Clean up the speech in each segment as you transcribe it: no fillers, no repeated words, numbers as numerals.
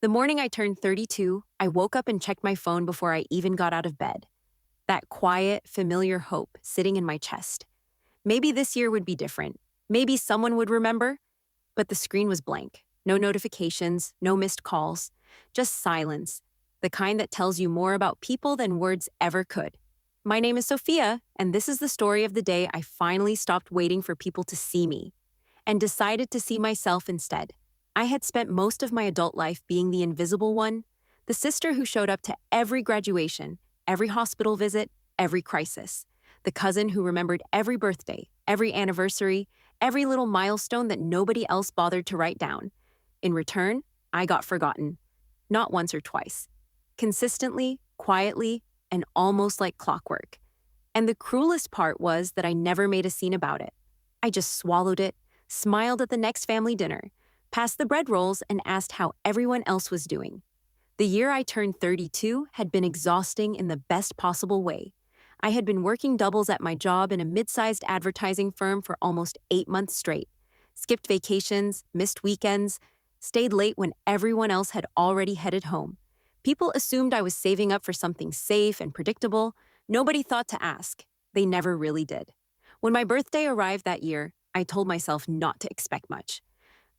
The morning I turned 32, I woke up and checked my phone before I even got out of bed. That quiet, familiar hope sitting in my chest. Maybe this year would be different. Maybe someone would remember. But the screen was blank. No notifications, no missed calls. Just silence. The kind that tells you more about people than words ever could. My name is Sophia, and this is the story of the day I finally stopped waiting for people to see me and decided to see myself instead. I had spent most of my adult life being the invisible one, the sister who showed up to every graduation, every hospital visit, every crisis, the cousin who remembered every birthday, every anniversary, every little milestone that nobody else bothered to write down. In return, I got forgotten. Not once or twice. Consistently, quietly, and almost like clockwork. And the cruelest part was that I never made a scene about it. I just swallowed it, smiled at the next family dinner, passed the bread rolls, and asked how everyone else was doing. The year I turned 32 had been exhausting in the best possible way. I had been working doubles at my job in a mid-sized advertising firm for almost 8 months straight, skipped vacations, missed weekends, stayed late when everyone else had already headed home. People assumed I was saving up for something safe and predictable. Nobody thought to ask. They never really did. When my birthday arrived that year, I told myself not to expect much.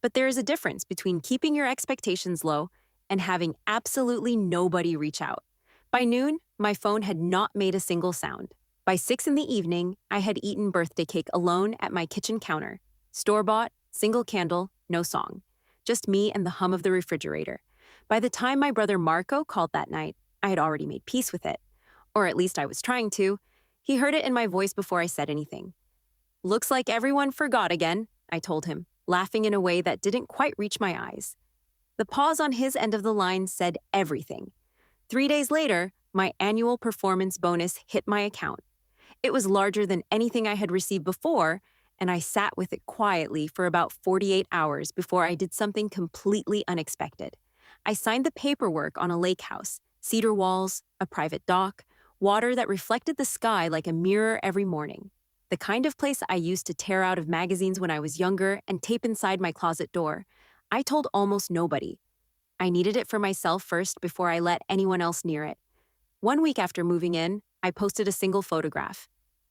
But there is a difference between keeping your expectations low and having absolutely nobody reach out. By noon, my phone had not made a single sound. By 6 in the evening, I had eaten birthday cake alone at my kitchen counter. Store-bought, single candle, no song. Just me and the hum of the refrigerator. By the time my brother Marco called that night, I had already made peace with it. Or at least I was trying to. He heard it in my voice before I said anything. "Looks like everyone forgot again," I told him, laughing in a way that didn't quite reach my eyes. The pause on his end of the line said everything. 3 days later, my annual performance bonus hit my account. It was larger than anything I had received before, and I sat with it quietly for about 48 hours before I did something completely unexpected. I signed the paperwork on a lake house, cedar walls, a private dock, water that reflected the sky like a mirror every morning. The kind of place I used to tear out of magazines when I was younger and tape inside my closet door. I told almost nobody. I needed it for myself first before I let anyone else near it. 1 week after moving in, I posted a single photograph.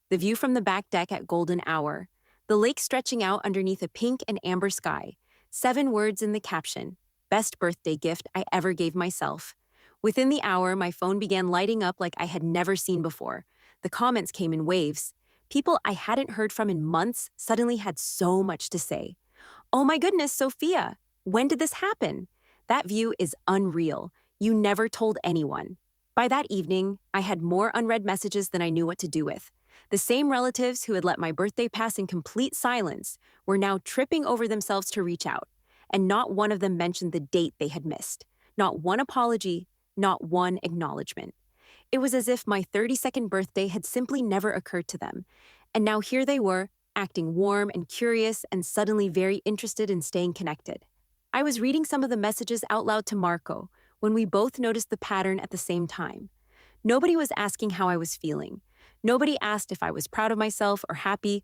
The view from the back deck at golden hour. The lake stretching out underneath a pink and amber sky. 7 words in the caption. Best birthday gift I ever gave myself. Within the hour, my phone began lighting up like I had never seen before. The comments came in waves. People I hadn't heard from in months suddenly had so much to say. "Oh my goodness, Sophia, when did this happen? That view is unreal. You never told anyone." By that evening, I had more unread messages than I knew what to do with. The same relatives who had let my birthday pass in complete silence were now tripping over themselves to reach out. And not one of them mentioned the date they had missed. Not one apology, not one acknowledgement. It was as if my 32nd birthday had simply never occurred to them. And now here they were, acting warm and curious and suddenly very interested in staying connected. I was reading some of the messages out loud to Marco when we both noticed the pattern at the same time. Nobody was asking how I was feeling. Nobody asked if I was proud of myself or happy.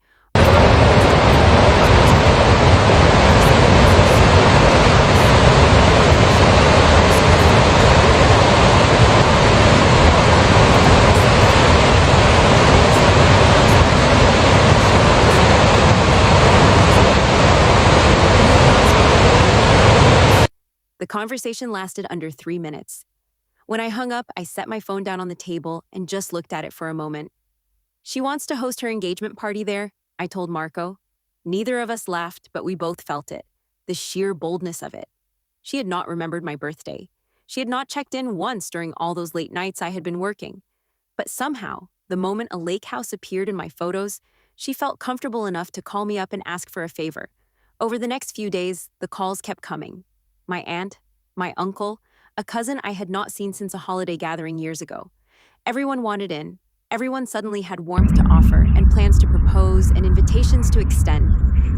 The conversation lasted under 3 minutes. When I hung up, I set my phone down on the table and just looked at it for a moment. "She wants to host her engagement party there," I told Marco. Neither of us laughed, but we both felt it. The sheer boldness of it. She had not remembered my birthday. She had not checked in once during all those late nights I had been working. But somehow, the moment a lake house appeared in my photos, she felt comfortable enough to call me up and ask for a favor. Over the next few days, the calls kept coming. My aunt, my uncle, a cousin I had not seen since a holiday gathering years ago. Everyone wanted in. Everyone suddenly had warmth to offer and plans to propose and invitations to extend.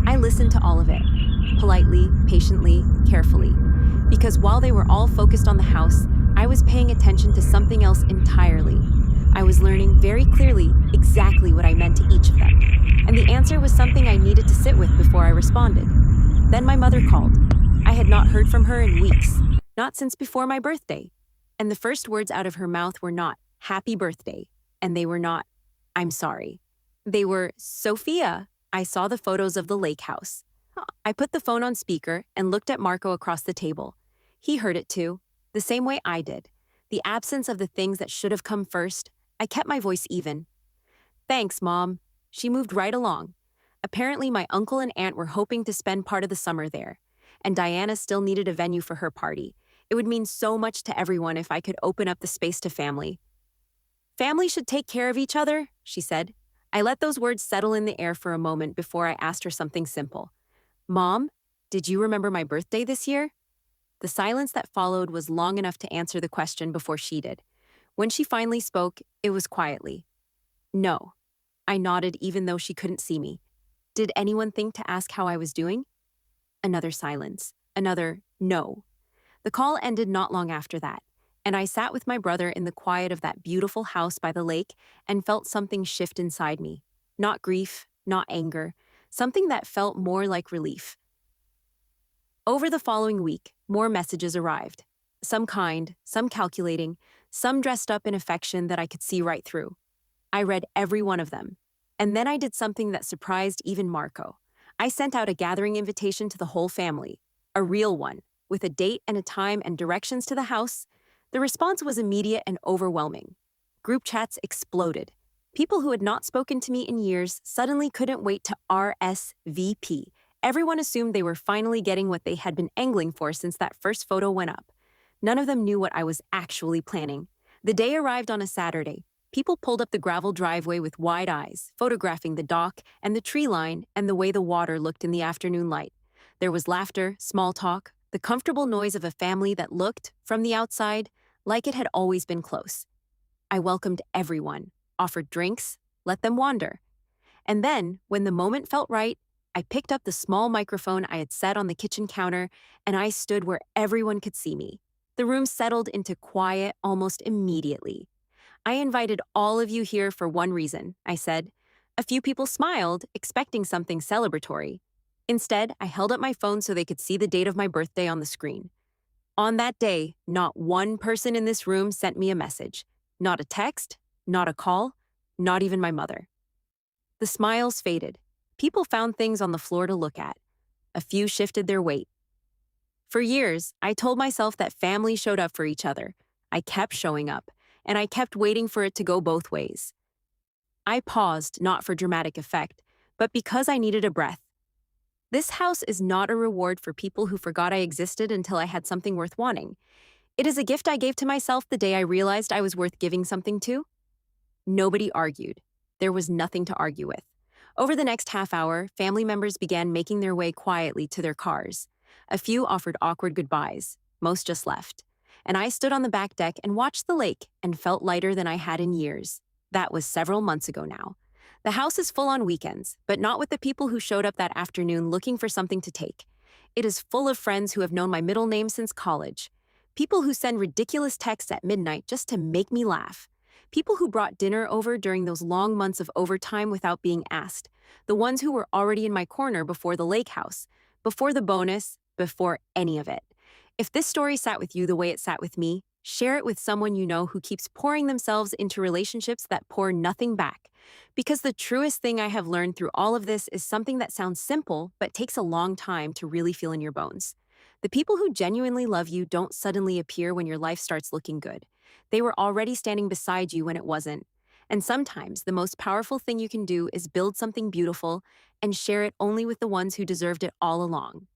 I listened to all of it, politely, patiently, carefully. Because while they were all focused on the house, I was paying attention to something else entirely. I was learning very clearly exactly what I meant to each of them. And the answer was something I needed to sit with before I responded. Then my mother called. I had not heard from her in weeks. not since before my birthday. And the first words out of her mouth were not, "Happy birthday." And they were not, "I'm sorry." They were, "Sophia." I saw the photos of the lake house. I put the phone on speaker and looked at Marco across the table. He heard it too, the same way I did. The absence of the things that should have come first, I kept my voice even. "Thanks, Mom." She moved right along. Apparently, my uncle and aunt were hoping to spend part of the summer there, and Diana still needed a venue for her party. It would mean so much to everyone if I could open up the space to family. "Family should take care of each other," she said. I let those words settle in the air for a moment before I asked her something simple. "Mom, did you remember my birthday this year?" The silence that followed was long enough to answer the question before she did. When she finally spoke, it was quietly. "No." I nodded even though she couldn't see me. "Did anyone think to ask how I was doing?" Another silence. Another "no." The call ended not long after that, and I sat with my brother in the quiet of that beautiful house by the lake and felt something shift inside me. Not grief, not anger, something that felt more like relief. Over the following week, more messages arrived. Some kind, some calculating, some dressed up in affection that I could see right through. I read every one of them. And then I did something that surprised even Marco. I sent out a gathering invitation to the whole family, a real one, with a date and a time and directions to the house. The response was immediate and overwhelming. Group chats exploded. People who had not spoken to me in years suddenly couldn't wait to RSVP. Everyone assumed they were finally getting what they had been angling for since that first photo went up. None of them knew what I was actually planning. The day arrived on a Saturday. People pulled up the gravel driveway with wide eyes, photographing the dock and the tree line and the way the water looked in the afternoon light. There was laughter, small talk, the comfortable noise of a family that looked, from the outside, like it had always been close. I welcomed everyone, offered drinks, let them wander. And then, when the moment felt right, I picked up the small microphone I had set on the kitchen counter and I stood where everyone could see me. The room settled into quiet almost immediately. "I invited all of you here for one reason," I said. A few people smiled, expecting something celebratory. Instead, I held up my phone so they could see the date of my birthday on the screen. On that day, not one person in this room sent me a message. Not a text, not a call, not even my mother. The smiles faded. People found things on the floor to look at. A few shifted their weight. For years, I told myself that family showed up for each other. I kept showing up, and I kept waiting for it to go both ways. I paused, not for dramatic effect, but because I needed a breath. This house is not a reward for people who forgot I existed until I had something worth wanting. It is a gift I gave to myself the day I realized I was worth giving something to. Nobody argued. There was nothing to argue with. Over the next half hour, family members began making their way quietly to their cars. A few offered awkward goodbyes. Most just left. And I stood on the back deck and watched the lake and felt lighter than I had in years. That was several months ago now. The house is full on weekends, but not with the people who showed up that afternoon looking for something to take. It is full of friends who have known my middle name since college. People who send ridiculous texts at midnight just to make me laugh. People who brought dinner over during those long months of overtime without being asked. The ones who were already in my corner before the lake house, before the bonus, before any of it. If this story sat with you the way it sat with me, share it with someone you know who keeps pouring themselves into relationships that pour nothing back. Because the truest thing I have learned through all of this is something that sounds simple but takes a long time to really feel in your bones. The people who genuinely love you don't suddenly appear when your life starts looking good. They were already standing beside you when it wasn't. And sometimes the most powerful thing you can do is build something beautiful and share it only with the ones who deserved it all along.